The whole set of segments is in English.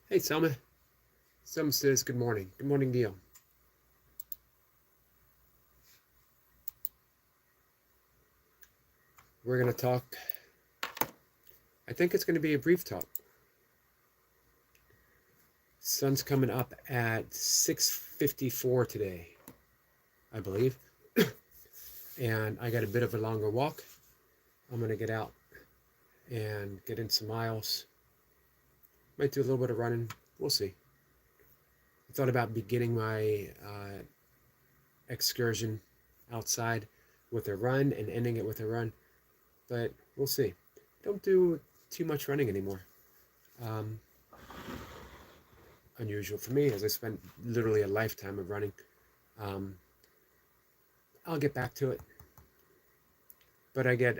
Hey, Selma. Selma says good morning. Good morning to you. We're going to talk. I think it's going to be a brief talk. Sun's coming up at 6:54 today, I believe. And I got a bit of a longer walk. I'm going to get out and get in some miles. Might do a little bit of running. We'll see. I thought about beginning my excursion outside with a run and ending it with a run, but we'll see. Don't do too much running anymore. Um, Unusual for me, as I spent literally a lifetime of running. Um, I'll get back to it, but I get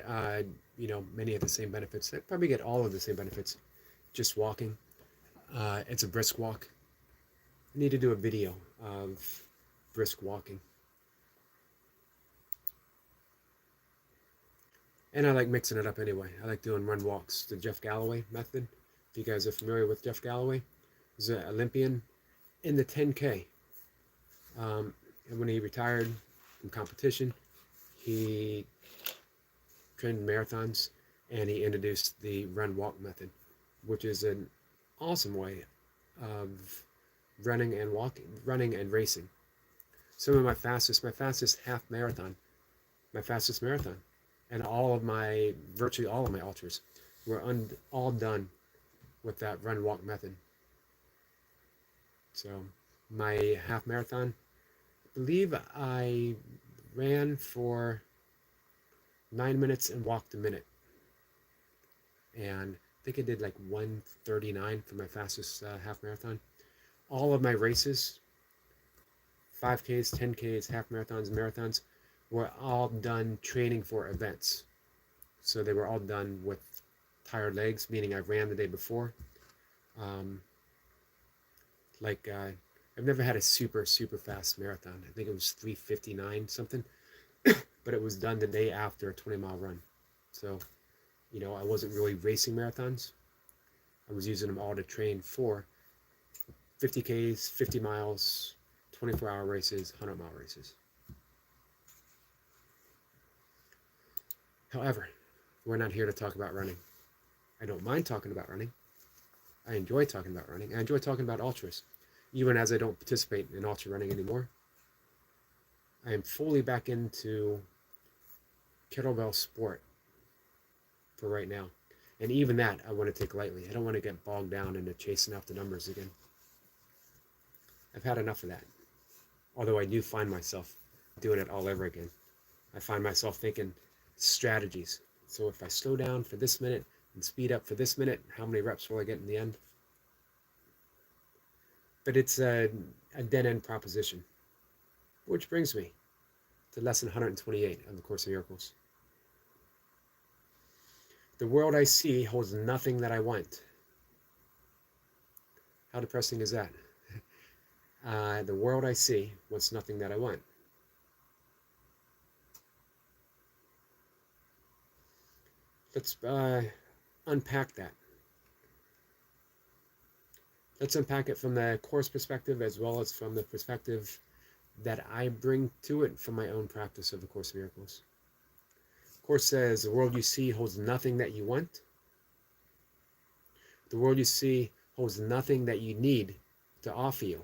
many of the same benefits. I probably get all of the same benefits just walking. It's a brisk walk. I need to do a video of brisk walking. And I like mixing it up anyway. I like doing run walks, the Jeff Galloway method. If you guys are familiar with Jeff Galloway, he's an Olympian in the 10K. And when he retired from competition, he trained marathons and he introduced the run walk method, which is an awesome way of running and racing. Some of my fastest fastest marathon, and virtually all of my ultras were all done with that run walk method. So my half marathon, I believe I ran for 9 minutes and walked a minute. And I think I did like 1:39 for my fastest half marathon. All of my races, 5Ks, 10Ks, half marathons, marathons, were all done training for events. So they were all done with tired legs, meaning I ran the day before. Um, I've never had a super fast marathon. I think it was 3:59 something, but it was done the day after a 20-mile run. So, I wasn't really racing marathons. I was using them all to train for 50Ks, 50 miles, 24-hour races, 100-mile races. However, we're not here to talk about running. I don't mind talking about running. I enjoy talking about running. I enjoy talking about ultras. Even as I don't participate in ultra running anymore, I am fully back into kettlebell sport for right now. And even that I want to take lightly. I don't want to get bogged down into chasing after numbers again. I've had enough of that. Although I do find myself doing it all over again. I find myself thinking strategies. So if I slow down for this minute and speed up for this minute, how many reps will I get in the end? But it's a dead-end proposition. Which brings me to lesson 128 of the Course in Miracles. The world I see holds nothing that I want. How depressing is that? The world I see wants nothing that I want. Let's unpack that. Let's unpack it from the Course perspective as well as from the perspective that I bring to it from my own practice of the Course in Miracles. The Course says the world you see holds nothing that you want. The world you see holds nothing that you need to offer you.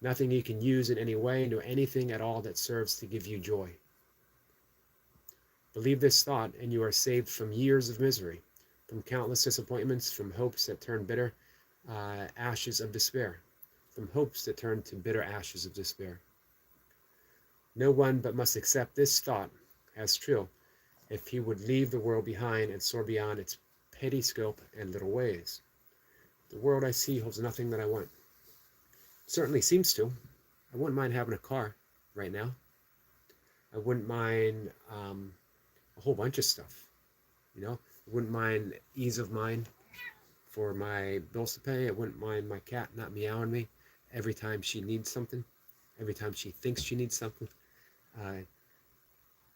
Nothing you can use in any way, nor anything at all that serves to give you joy. Believe this thought, and you are saved from years of misery, from countless disappointments, from hopes that turn bitter ashes of despair, from hopes that turn to bitter ashes of despair. No one but must accept this thought as true if he would leave the world behind and soar beyond its petty scope and little ways. The world I see holds nothing that I want. It certainly seems to. I wouldn't mind having a car right now. I wouldn't mind a whole bunch of stuff. I wouldn't mind ease of mind for my bills to pay. I wouldn't mind my cat not meowing me every time she needs something, every time she thinks she needs something.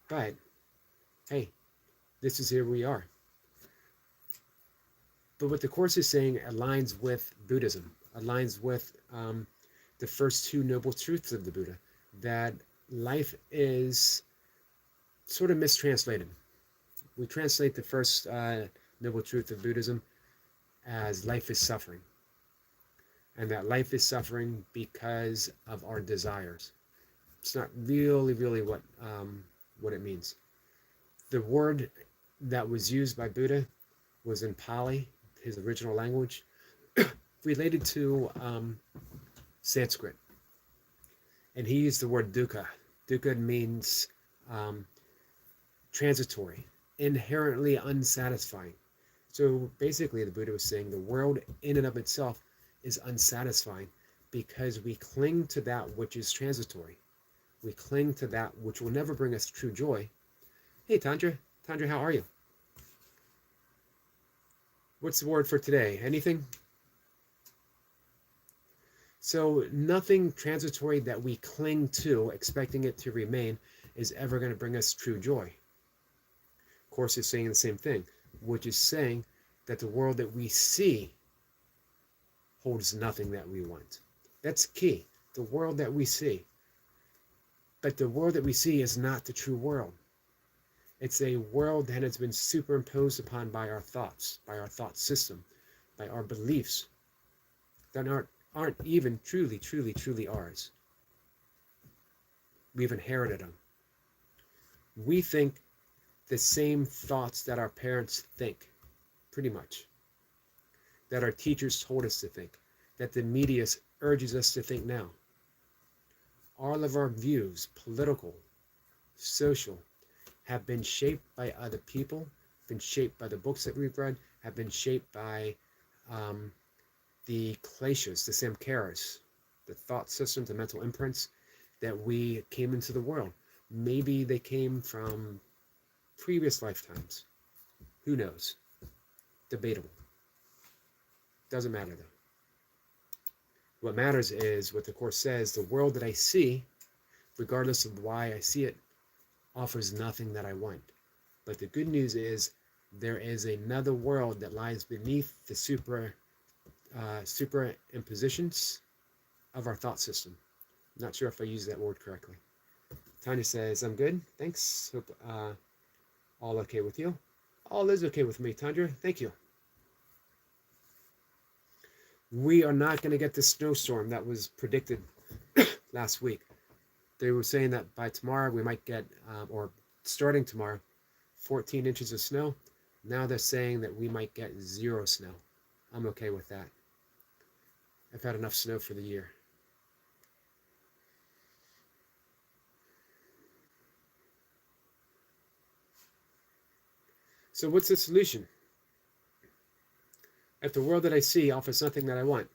But hey, this is here we are. But what the Course is saying aligns with Buddhism, aligns with the first two noble truths of the Buddha, that life is sort of mistranslated. We translate the first noble truth of Buddhism as life is suffering, and that life is suffering because of our desires. It's not really what it means. The word that was used by Buddha was in Pali, his original language, related to Sanskrit. And he used the word dukkha. Dukkha means transitory, inherently unsatisfying. So basically, the Buddha was saying the world in and of itself is unsatisfying because we cling to that which is transitory. We cling to that which will never bring us true joy. Hey, Tandra. Tandra, how are you? What's the word for today? Anything? So nothing transitory that we cling to, expecting it to remain, is ever going to bring us true joy. Course is saying the same thing, which is saying that the world that we see holds nothing that we want. That's key. The world that we see. But the world that we see is not the true world. It's a world that has been superimposed upon by our thoughts, by our thought system, by our beliefs that aren't even truly ours. We've inherited them. We think the same thoughts that our parents think, pretty much, that our teachers told us to think, that the media urges us to think now. All of our views, political, social, have been shaped by other people, been shaped by the books that we've read, have been shaped by the kleshas, the samskaras, the thought systems, the mental imprints that we came into the world. Maybe they came from previous lifetimes. Who knows? Debatable. Doesn't matter though. What matters is what the Course says, the world that I see, regardless of why I see it, offers nothing that I want. But the good news is there is another world that lies beneath the superimpositions of our thought system. I'm not sure if I used that word correctly. Tanya says, I'm good. Thanks. Hope all okay with you. All is okay with me, Tandra. Thank you. We are not going to get the snowstorm that was predicted last week. They were saying that by tomorrow we might get, or starting tomorrow, 14 inches of snow. Now they're saying that we might get 0 snow. I'm okay with that. I've had enough snow for the year. So what's the solution? If the world that I see offers something that I want.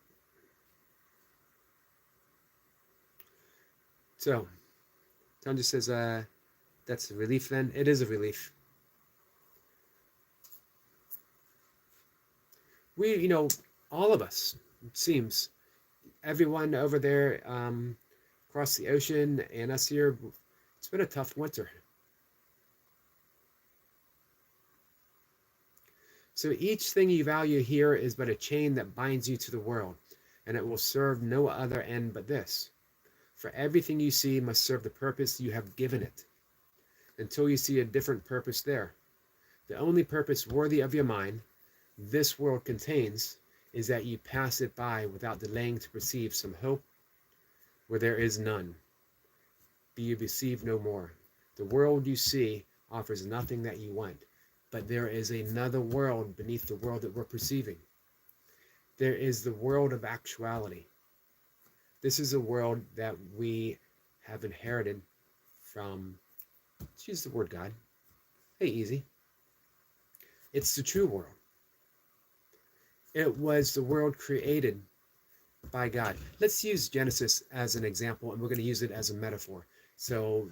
So, Tanja says, that's a relief then. It is a relief. We, all of us, it seems, everyone over there across the ocean and us here, it's been a tough winter. So each thing you value here is but a chain that binds you to the world, and it will serve no other end but this. For everything you see must serve the purpose you have given it, until you see a different purpose there. The only purpose worthy of your mind this world contains is that you pass it by without delaying to perceive some hope where there is none. Be you deceived no more. The world you see offers nothing that you want, but there is another world beneath the world that we're perceiving. There is the world of actuality. This is a world that we have inherited from, let's use the word God. Hey, easy. It's the true world. It was the world created by God. Let's use Genesis as an example, and we're going to use it as a metaphor. So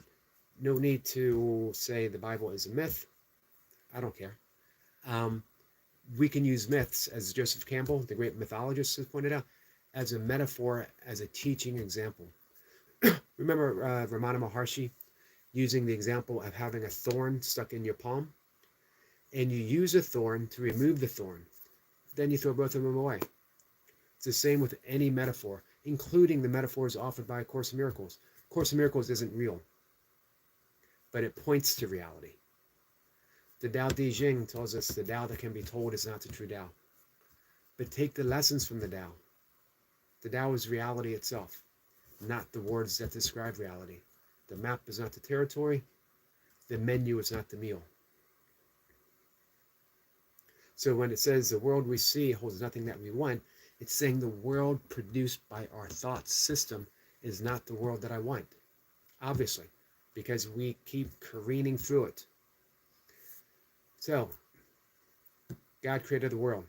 no need to say the Bible is a myth. I don't care. We can use myths, as Joseph Campbell, the great mythologist, has pointed out, as a metaphor, as a teaching example. Remember Ramana Maharshi using the example of having a thorn stuck in your palm? And you use a thorn to remove the thorn. then you throw both of them away. It's the same with any metaphor, including the metaphors offered by A Course in Miracles. A Course in Miracles isn't real, but it points to reality. The Tao Te Ching tells us the Tao that can be told is not the true Tao. But take the lessons from the Tao. The Tao is reality itself, not the words that describe reality. The map is not the territory. The menu is not the meal. So when it says the world we see holds nothing that we want, it's saying the world produced by our thought system is not the world that I want. Obviously, because we keep careening through it. So, God created the world.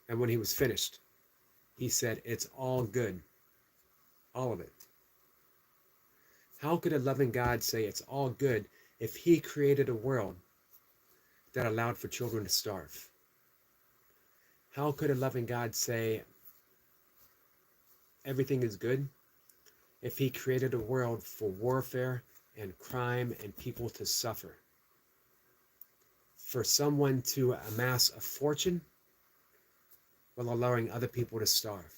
And when he was finished, he said, it's all good. All of it. How could a loving God say it's all good if he created a world that allowed for children to starve? How could a loving God say everything is good if he created a world for warfare and crime and people to suffer? For someone to amass a fortune while allowing other people to starve.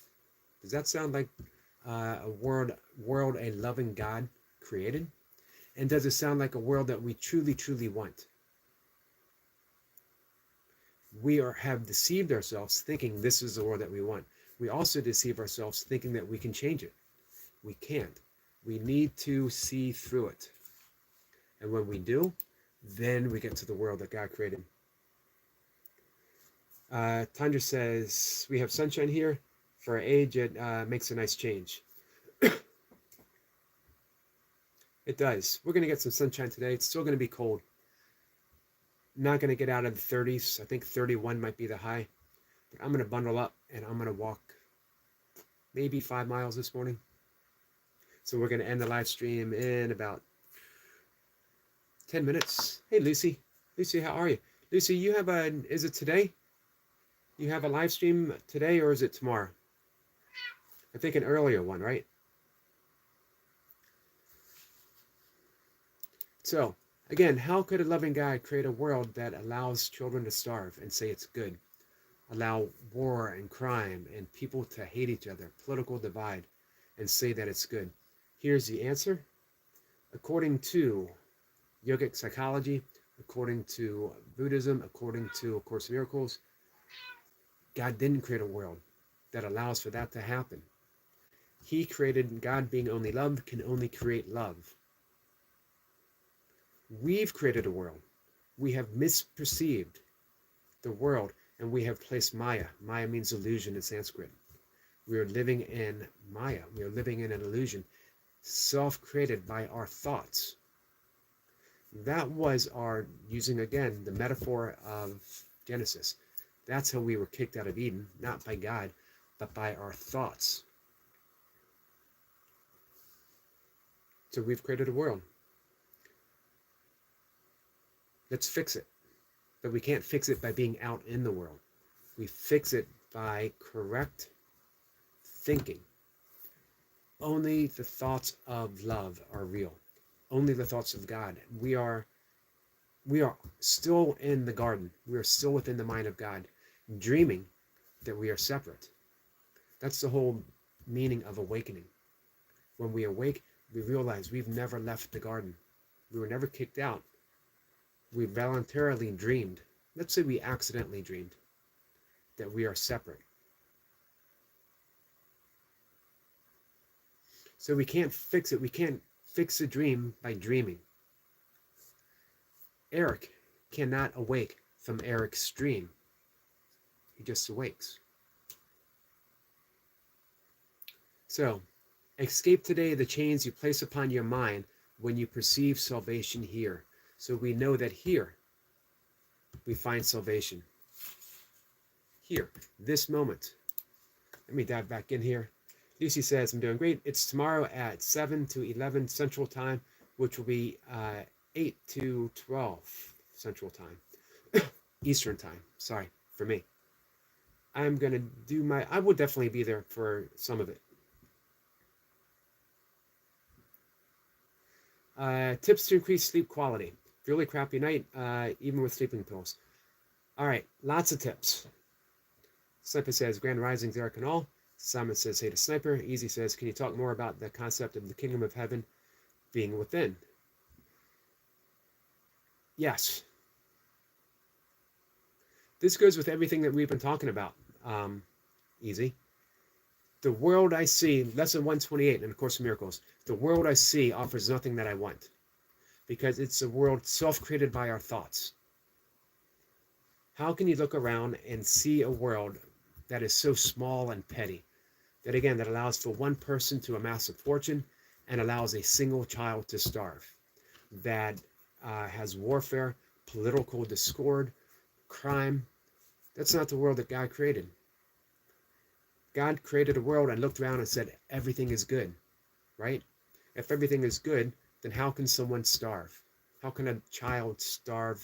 Does that sound like a world a loving God created? And does it sound like a world that we truly, truly want? We have deceived ourselves thinking this is the world that we want. We also deceive ourselves thinking that we can change it. We can't. We need to see through it. And when we do, then we get to the world that God created. Tundra says, we have sunshine here. For our age, it makes a nice change. It does. We're going to get some sunshine today. It's still going to be cold. Not going to get out of the 30s. I think 31 might be the high. But I'm going to bundle up and I'm going to walk maybe 5 miles this morning. So we're going to end the live stream in about 10 minutes. Hey, Lucy. Lucy, how are you? Lucy, you have is it today? You have a live stream today or is it tomorrow? I think an earlier one, right? So, again, how could a loving God create a world that allows children to starve and say it's good? Allow war and crime and people to hate each other, political divide, and say that it's good? Here's the answer. According to yogic psychology, according to Buddhism, according to A Course in Miracles, God didn't create a world that allows for that to happen. He created, God being only love, can only create love. We've created a world. We have misperceived the world and we have placed Maya. Maya means illusion in Sanskrit. We are living in Maya. We are living in an illusion self-created by our thoughts. That was our, using again the metaphor of Genesis. That's how we were kicked out of Eden, not by God, but by our thoughts. So we've created a world. Let's fix it. But we can't fix it by being out in the world. We fix it by correct thinking. Only the thoughts of love are real. Only the thoughts of God. We are still in the garden. We are still within the mind of God, dreaming that we are separate. That's the whole meaning of awakening. When we awake, we realize we've never left the garden. We were never kicked out. We voluntarily dreamed. Let's say we accidentally dreamed that we are separate. So we can't fix it. We can't fix a dream by dreaming. Eric cannot awake from Eric's dream. He just awakes. So, escape today the chains you place upon your mind when you perceive salvation here. So we know that here we find salvation. Here, this moment. Let me dive back in here. Lucy says, I'm doing great. It's tomorrow at 7 to 11 Central Time, which will be 8 to 12 Central Time. Eastern Time, sorry, for me. I'm going to do I will definitely be there for some of it. Tips to increase sleep quality. Really crappy night, even with sleeping pills. All right, lots of tips. Sniper says, Grand Risings, Eric and all. Simon says, hey to Sniper. Easy says, can you talk more about the concept of the kingdom of heaven being within? Yes. This goes with everything that we've been talking about. Easy. The world I see, lesson 128 in A Course in Miracles, the world I see offers nothing that I want, because it's a world self-created by our thoughts. How can you look around and see a world that is so small and petty, that again, that allows for one person to amass a fortune and allows a single child to starve, that has warfare, political discord, crime? That's not the world that God created. God created a world and looked around and said, everything is good, right? If everything is good, then how can someone starve? How can a child starve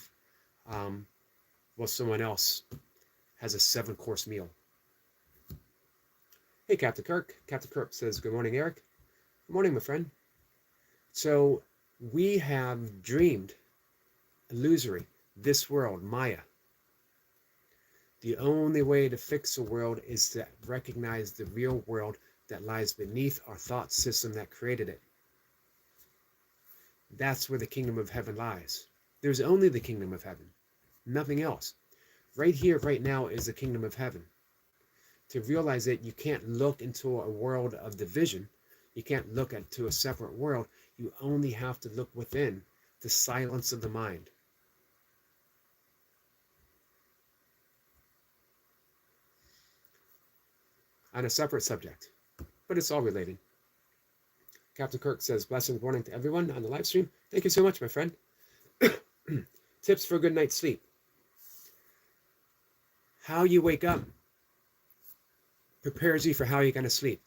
while someone else has a 7-course meal? Hey, Captain Kirk. Captain Kirk says, good morning, Eric. Good morning, my friend. So we have dreamed illusory, this world, Maya. The only way to fix a world is to recognize the real world that lies beneath our thought system that created it. That's where the kingdom of heaven lies. There's only the kingdom of heaven, nothing else. Right here, right now is the kingdom of heaven. To realize it, you can't look into a world of division. You can't look into a separate world. You only have to look within the silence of the mind. On a separate subject, but it's all related. Captain Kirk says, blessings, morning to everyone on the live stream. Thank you so much, my friend. Tips for a good night's sleep. How you wake up prepares you for how you're going to sleep.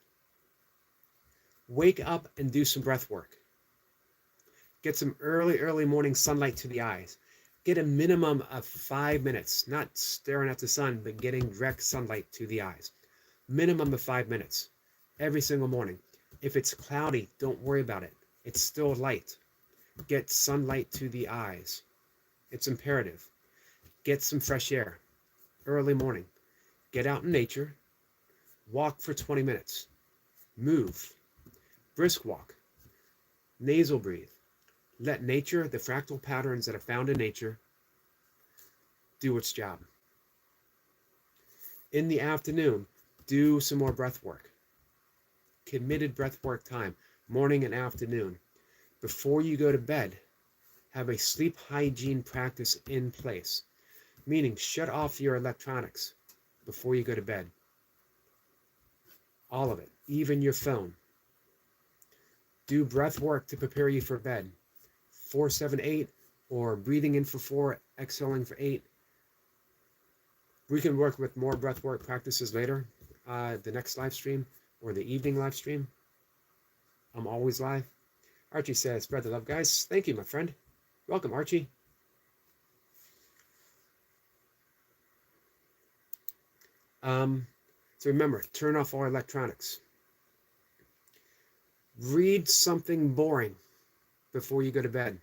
Wake up and do some breath work. Get some early morning sunlight to the eyes. Get a minimum of 5 minutes, not staring at the sun, but getting direct sunlight to the eyes. Minimum of 5 minutes every single morning. If it's cloudy, don't worry about it. It's still light. Get sunlight to the eyes. It's imperative. Get some fresh air early morning. Get out in nature. Walk for 20 minutes. Move. Brisk walk. Nasal breathe. Let nature, the fractal patterns that are found in nature, do its job. In the afternoon, do some more breath work. Committed breath work time, morning and afternoon. Before you go to bed, have a sleep hygiene practice in place, meaning shut off your electronics before you go to bed. All of it, even your phone. Do breath work to prepare you for bed. 4-7-8, or breathing in for 4, exhaling for 8. We can work with more breath work practices later, the next live stream or the evening live stream. I'm always live. Archie says, spread the love, guys. Thank you, my friend. Welcome, Archie. So remember, turn off all electronics. Read something boring before you go to bed.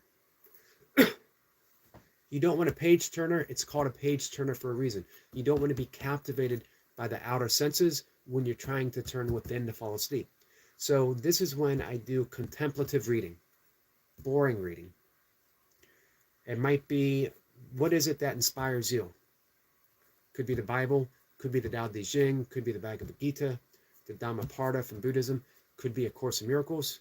You don't want a page turner. It's called a page turner for a reason. You don't want to be captivated by the outer senses when you're trying to turn within to fall asleep. So this is when I do contemplative reading, boring reading. It might be, what is it that inspires you? Could be the Bible, could be the Tao Te Ching, could be the Bhagavad Gita, the Dhammapada from Buddhism, could be A Course in Miracles.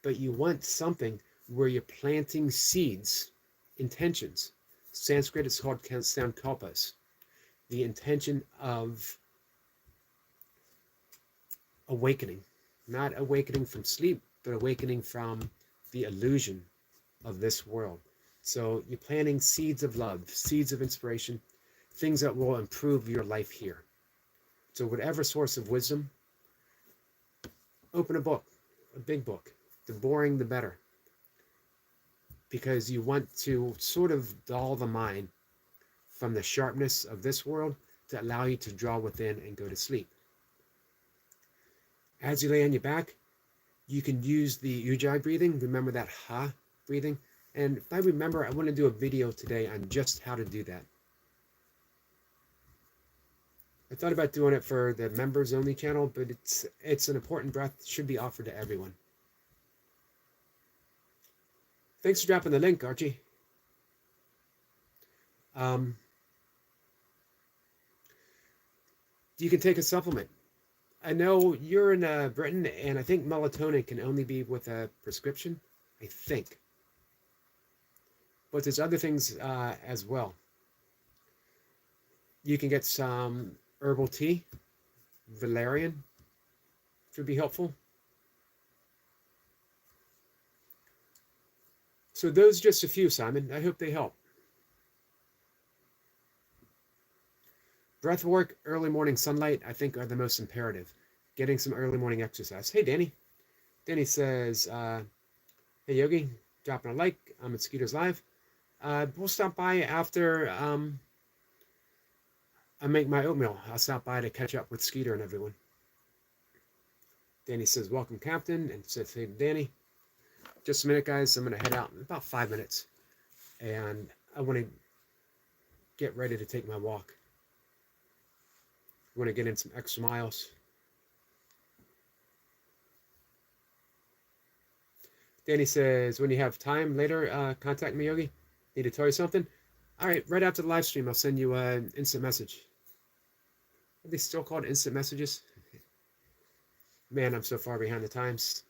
But you want something where you're planting seeds, intentions. Sanskrit is called sankalpas. The intention of awakening. Not awakening from sleep, but awakening from the illusion of this world. So you're planting seeds of love, seeds of inspiration, things that will improve your life here. So whatever source of wisdom, open a book, a big book. The boring, the better. Because you want to sort of dull the mind from the sharpness of this world to allow you to draw within and go to sleep. As you lay on your back, you can use the Ujjayi breathing. Remember that ha breathing. And if I remember, I want to do a video today on just how to do that. I thought about doing it for the members only channel, but it's an important breath. It should be offered to everyone. Thanks for dropping the link, Archie. You can take a supplement. I know you're in Britain, and I think melatonin can only be with a prescription. I think. But there's other things as well. You can get some herbal tea, valerian, which would be helpful. So those are just a few, Simon. I hope they help. Breath work, early morning sunlight, I think are the most imperative. Getting some early morning exercise. Hey, Danny. Danny says, hey, Yogi, dropping a like. I'm at Skeeter's Live. We'll stop by after I make my oatmeal. I'll stop by to catch up with Skeeter and everyone. Danny says, welcome, Captain. And says, hey, Danny. Just a minute, guys. I'm going to head out in about 5 minutes. And I want to get ready to take my walk. I want to get in some extra miles. Danny says, when you have time later, contact me, Yogi. Need to tell you something? All right, right after the live stream, I'll send you an instant message. Are they still called instant messages? Man, I'm so far behind the times.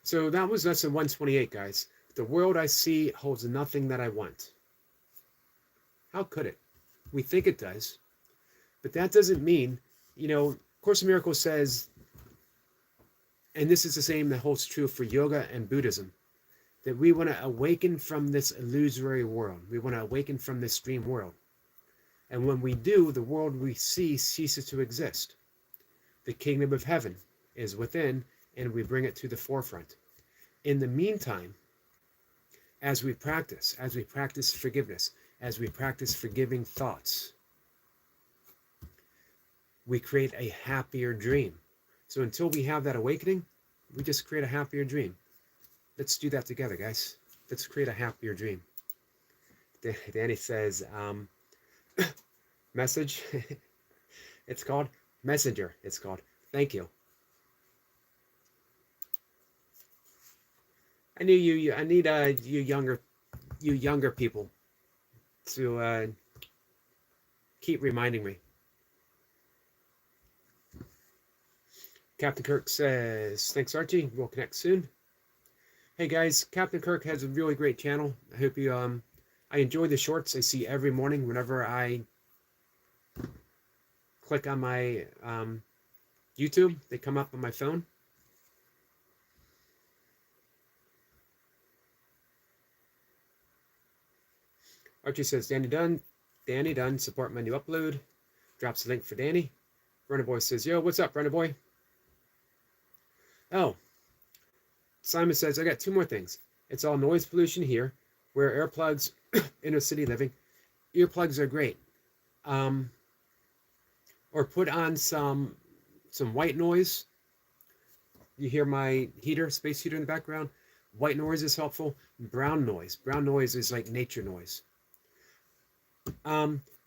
So that was lesson 128, guys. The world I see holds nothing that I want. How could it? We think it does. But that doesn't mean, Course in Miracles says, and this is the same that holds true for yoga and Buddhism, that we want to awaken from this illusory world. We want to awaken from this dream world. And when we do, the world we see ceases to exist. The kingdom of heaven is within, and we bring it to the forefront. In the meantime, as we practice forgiveness, as we practice forgiving thoughts, we create a happier dream. So until we have that awakening, we just create a happier dream. Let's do that together, guys. Let's create a happier dream. Danny says, message. It's called Messenger. It's called. Thank you. I knew you. I need you younger people to keep reminding me. Captain Kirk says, thanks, Archie. We'll connect soon. Hey, guys. Captain Kirk has a really great channel. I hope you, I enjoy the shorts I see every morning whenever I click on my YouTube. They come up on my phone. Archie says, Danny Dunn, support my new upload. Drops a link for Danny. Runner Boy says, yo, what's up, Runner Boy? Oh, Simon says, I got 2 more things. It's all noise pollution here. Wear earplugs, inner city living. Earplugs are great. Or put on some white noise. You hear my heater, space heater in the background. White noise is helpful. Brown noise. Brown noise is like nature noise.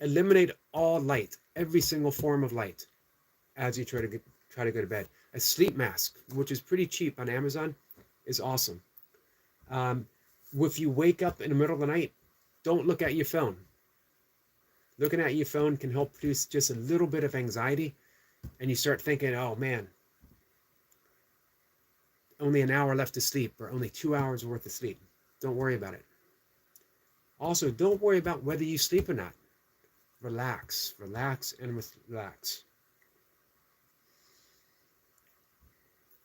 Eliminate all light, every single form of light, as you try to go to bed. A sleep mask, which is pretty cheap on Amazon, is awesome. If you wake up in the middle of the night, don't look at your phone. Looking at your phone can help produce just a little bit of anxiety, and you start thinking, oh man, only an hour left to sleep, or only 2 hours worth of sleep. Don't worry about it. Also, don't worry about whether you sleep or not. Relax, and relax.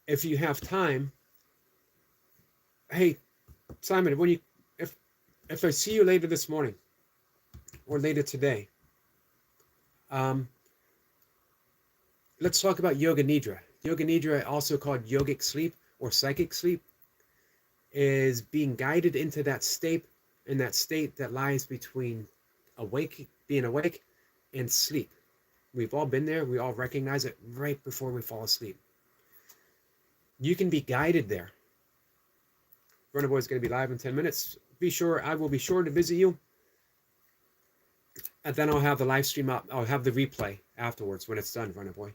If you have time, hey, Simon, if I see you later this morning or later today, let's talk about Yoga Nidra. Yoga Nidra, also called yogic sleep or psychic sleep, is being guided into that state, that lies between being awake and sleep. We've all been there. We all recognize it right before we fall asleep. You can be guided there. Runner Boy is going to be live in 10 minutes. I will be sure to visit you. And then I'll have the live stream up. I'll have the replay afterwards when it's done, Runner Boy.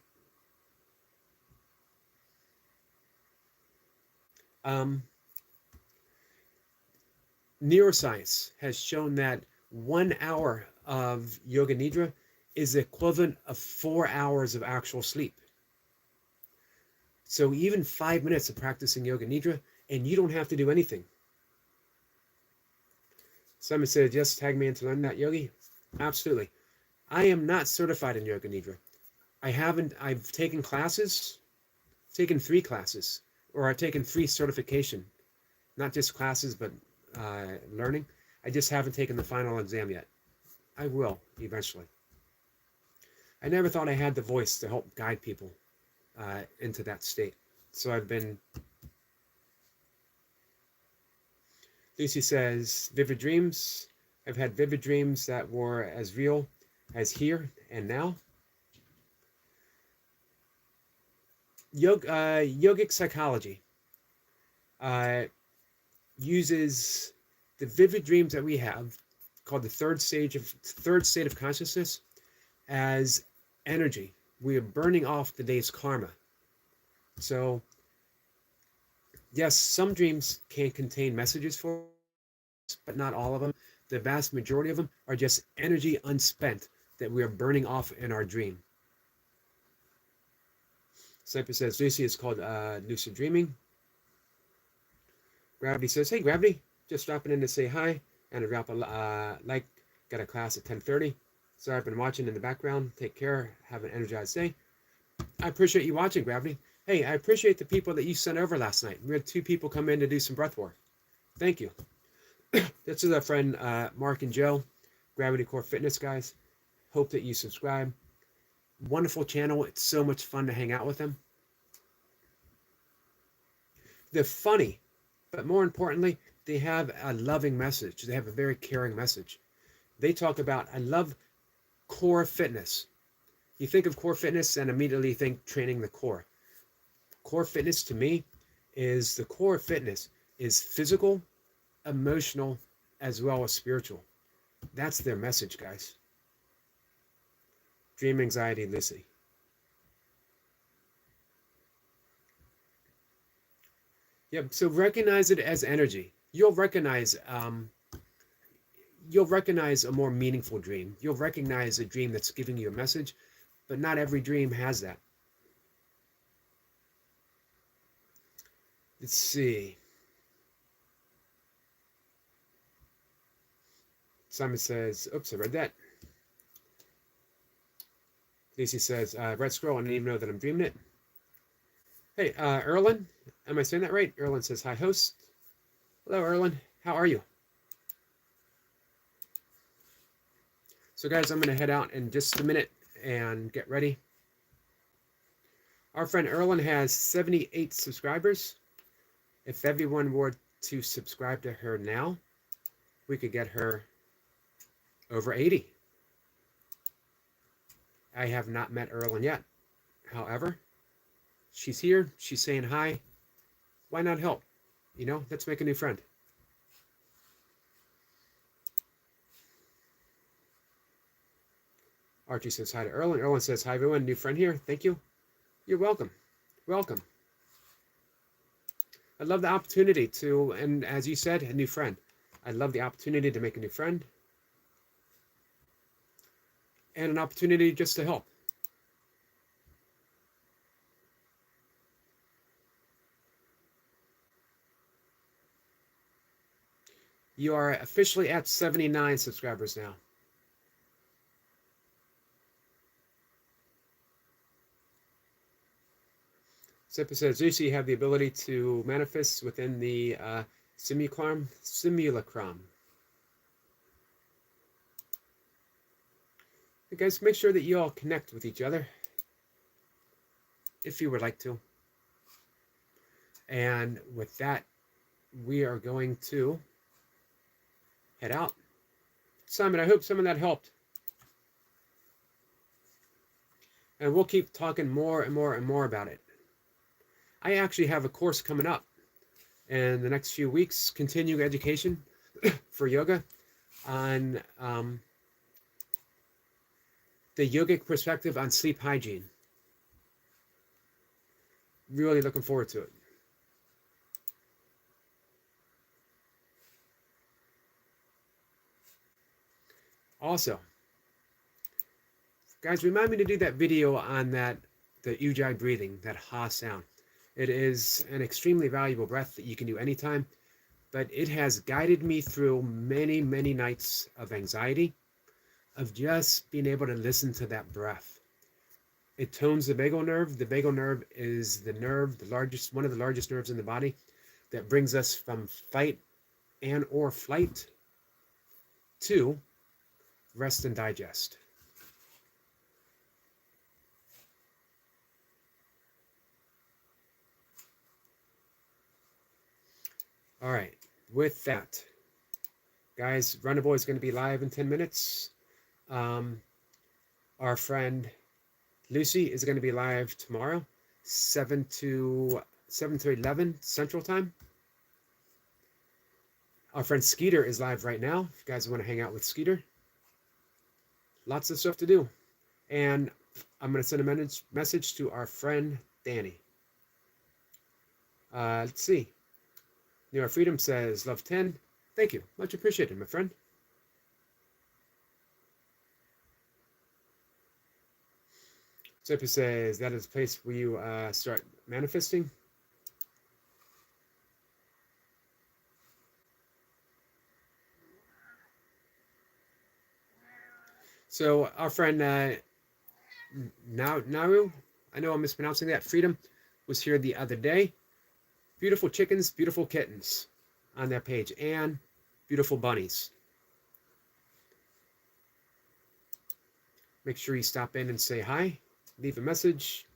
Neuroscience has shown that 1 hour of Yoga Nidra is the equivalent of 4 hours of actual sleep. So even 5 minutes of practicing Yoga Nidra, and you don't have to do anything. Simon said, yes, tag me in to learn that, Yogi. Absolutely. I am not certified in Yoga Nidra. I've taken classes, taken 3 classes, or I've taken 3 certification. Not just classes, but learning. I just haven't taken the final exam yet. I will, eventually. I never thought I had the voice to help guide people into that state. So I've been... Lucy says, vivid dreams. I've had vivid dreams that were as real as here and now. Yogic psychology uses the vivid dreams that we have, called the third state of consciousness, as energy. We are burning off the day's karma. So, yes, some dreams can contain messages for us, but not all of them. The vast majority of them are just energy unspent that we are burning off in our dream. Sniper says, Lucy is called lucid dreaming. Gravity says, hey, Gravity, just dropping in to say hi and to drop a like. Got a class at 10:30. So I've been watching in the background. Take care. Have an energized day. I appreciate you watching, Gravity. Hey, I appreciate the people that you sent over last night. We had 2 people come in to do some breath work. Thank you. This is our friend Mark and Joe, Gravity Core Fitness guys. Hope that you subscribe. Wonderful channel. It's so much fun to hang out with them. They're funny, but more importantly, they have a loving message. They have a very caring message. They talk about, I love core fitness. You think of core fitness and immediately think training the core. Core fitness to me is the core of fitness is physical, emotional, as well as spiritual. That's their message, guys. Dream anxiety, Lucy. Yep, so recognize it as energy. You'll recognize a more meaningful dream. You'll recognize a dream that's giving you a message, but not every dream has that. Let's see. Simon says, oops, I read that. Lucy says, red scroll, I didn't even know that I'm dreaming it. Hey, Erlen, am I saying that right? Erlen says, hi, host. Hello, Erlen. How are you? So, guys, I'm going to head out in just a minute and get ready. Our friend Erlen has 78 subscribers. If everyone were to subscribe to her now, we could get her over 80. I have not met Erlen yet. However, she's here. She's saying hi. Why not help? You know, let's make a new friend. Archie says hi to Erlen. Erlen says hi, everyone. New friend here. Thank you. You're welcome. Welcome. I love the opportunity to, and as you said, a new friend. I love the opportunity to make a new friend. And an opportunity just to help. You are officially at 79 subscribers now. Sipa says, Lucy, you have the ability to manifest within the simulacrum. Hey guys, make sure that you all connect with each other, if you would like to. And with that, we are going to head out. Simon, I hope some of that helped. And we'll keep talking more and more and more about it. I actually have a course coming up in the next few weeks, continuing education for yoga on the yogic perspective on sleep hygiene. Really looking forward to it. Also, guys, remind me to do that video on the ujjayi breathing, that ha sound. It is an extremely valuable breath that you can do anytime, but it has guided me through many, many nights of anxiety, of just being able to listen to that breath. It tones the vagal nerve. The vagal nerve is the nerve, one of the largest nerves in the body, that brings us from fight and or flight to rest and digest. All right, with that, guys, Runnaboy is going to be live in 10 minutes. Our friend Lucy is going to be live tomorrow, 7 to 11 Central Time. Our friend Skeeter is live right now. If you guys want to hang out with Skeeter, lots of stuff to do. And I'm going to send a message to our friend Danny. Let's see. New York Freedom says, love 10. Thank you. Much appreciated, my friend. Zipper says, that is the place where you start manifesting. So our friend Naru, I know I'm mispronouncing that, Freedom, was here the other day. Beautiful chickens, beautiful kittens on their page, and beautiful bunnies. Make sure you stop in and say hi. Leave a message.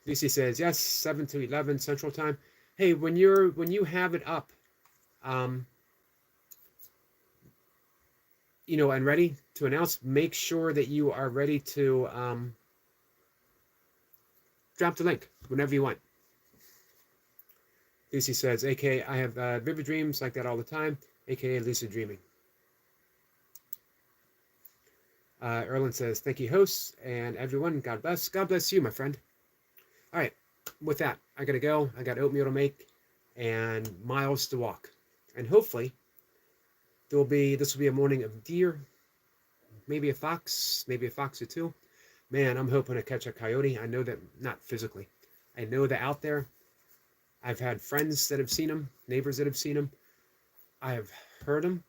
Lucy says, yes, 7 to 11 Central Time. Hey, when you have it up, you know, and ready to announce, make sure that you are ready to drop the link whenever you want. Lucy says, aka I have vivid dreams like that all the time, aka lucid dreaming. Erlen says, thank you, hosts and everyone. God bless. God bless you, my friend. All right, with that, I got to go. I got oatmeal to make and miles to walk. And hopefully, this will be a morning of deer, maybe a fox or two. Man, I'm hoping to catch a coyote. I know that, not physically. I know that out there. I've had friends that have seen them, neighbors that have seen them. I have heard them.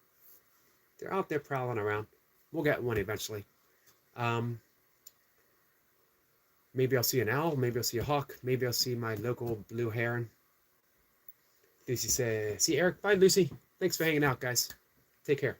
They're out there prowling around. We'll get one eventually. Maybe I'll see an owl. Maybe I'll see a hawk. Maybe I'll see my local blue heron. Lucy says, see Eric. Bye, Lucy. Thanks for hanging out, guys. Take care.